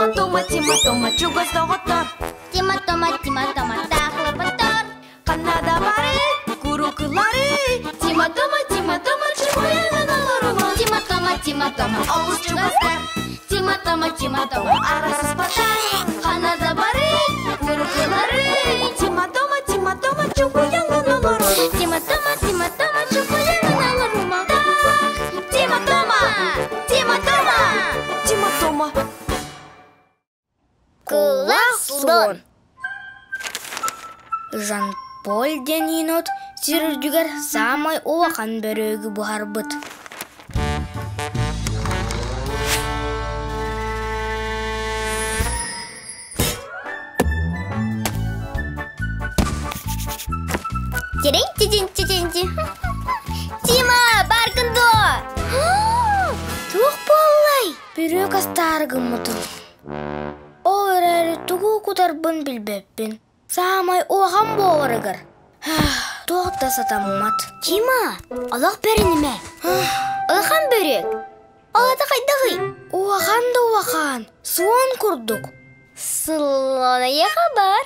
Тима-тома, чугас тоғыттар. Тима-тома, тақлы бұттар. Қанада бары, күрікілары. Тима-тома, чугаяғын алырыма. Тима-тома, Ауыз чугастар. Тима-тома, Арасыз батар. Қанада бары, күрікілары. Тима-тома, чугаяғын алырыма. Тима-тома, чукаяғын алырыма. Тима-тома. Кулак слон. Жан-Поль денинот сирүрдүгер самай оақан бөрөөгү бухарбыт. Тирен-тиден-тиден-ти. Тима, баркындо. Тух боллай, бөрөөг астаарыгын мутун. Ол өрәрі тугу кутарбын билбеппин. Самай оақан боларыгар. Тоғытта сатаммат. Тима, алақ бәрініме. Алақан бөрек. Алата қайдағый. Оақан да оақан. Суон курдук. Слона еға бар.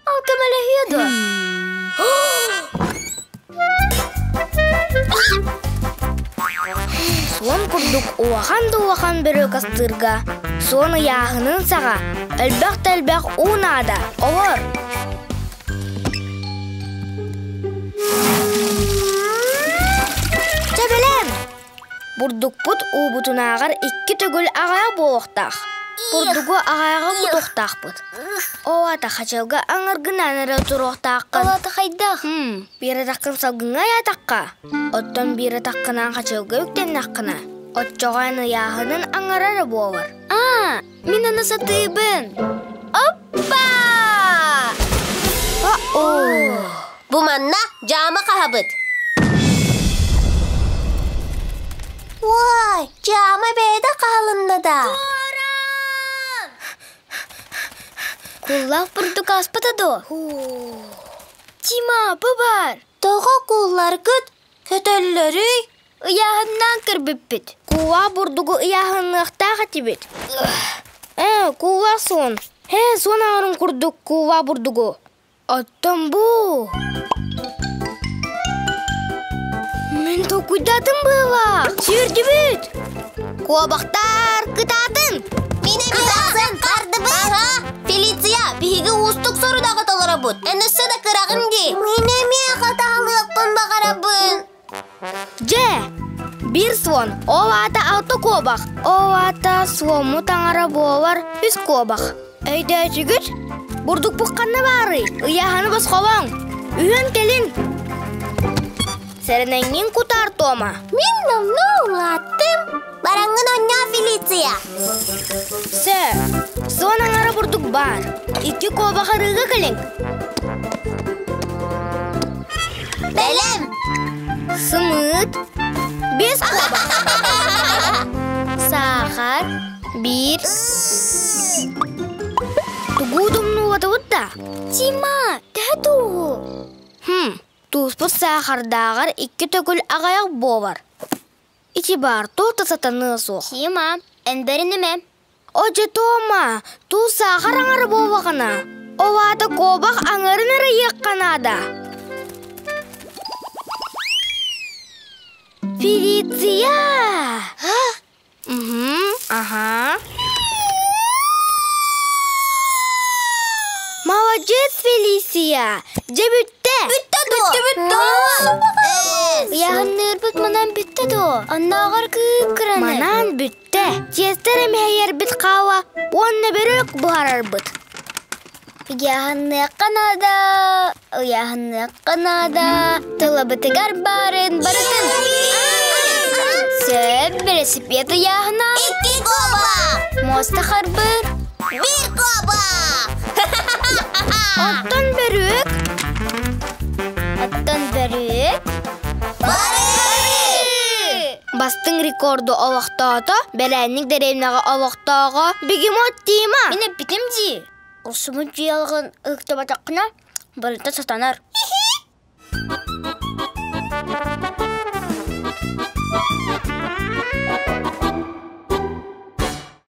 Ал көмәлі хүйеді. Суон курдук оақан да оақан бөрөөг астырга. Суоны яғынын саға. Әлбәқ унада. Олар. Чәбелем! Бурдук-пут убутунағар икки төгіл ағая болуқтақ. Бурдугу ағаяға бұтуқтақ бұд. Оата қачауға аңыргынан әрі тұруқтаққын. Алата қайдақ. Бері таққын салғыңа ятаққа. Оттан бері таққынан қачауға үктен наққына. Отчоғайны яғының аңырары болар. Мен аны сатыбын. Оппа! Bu manna cama kahabıt. Vay, cama beyde kalındı da. Kulak burduk aspatadı. Тима, бұбар. Toğa kullar küt, kötülleri. Ияғынан кірбіппіт. Куа бурдугу яғынлықта қатибет. Куа сон. Сон ағырын күрдік куа бурдугу. Оттан бұ. Мен токуйдатын бұла. Сүйірді бүт. Куабақтар күтатын. Mine birazın kardı bı? Felicia, bihiga ustuk soru da katalara bud. Enüsse de kırağım di. Mine miye katalıqtın bakarabın. Же, bir свон. Овата алты кобақ. Овата свому таңара болар үз кобақ. Әйді жүгіт, бұрдық бұққанны бары. Ұяғаны бас қоваң. Үйен келін. Сәрінәңнен құтар тома. Min namnu attım. Barangın onya Felicia. Свон аңара бұрдық бар. Икі кобақ арығы кілін. Belem. Сымыт. Бес кобақ. Сахар. Bir. Тугудумну ватавутта. Тима, дәду. Туспыт сахардағар икки төгіл ағаяқ болар. Ити бар, тоқта сатаны соқ. Тима, әнбәрініме. Оже тома, ту сахар аңары болвағына. Овата кобақ аңырыныры еққанада. Фелиция! Ага. Молодец, Фелиция! Же бүтті! Büttä. Яғын үрбіт манан бітті до. Аннағар күйіп кіраны. Манан бүтті. Тестерім әйер біт қауа, онны бірік бұғарар бұд. Яғын қанада. Тұлы бітігар барын. Сөп велосипеді яғына. 2 kobak. Моста қарбыр. 1 kobak. Оттан бірік. Аттан бәрік. Бастың рекорду олықтаға, бәрәнік дәревнағы олықтаға, бегемот дейма. Мен бітім дей. Осымы жиялығын ұқтыба тақына, барыта сатанар.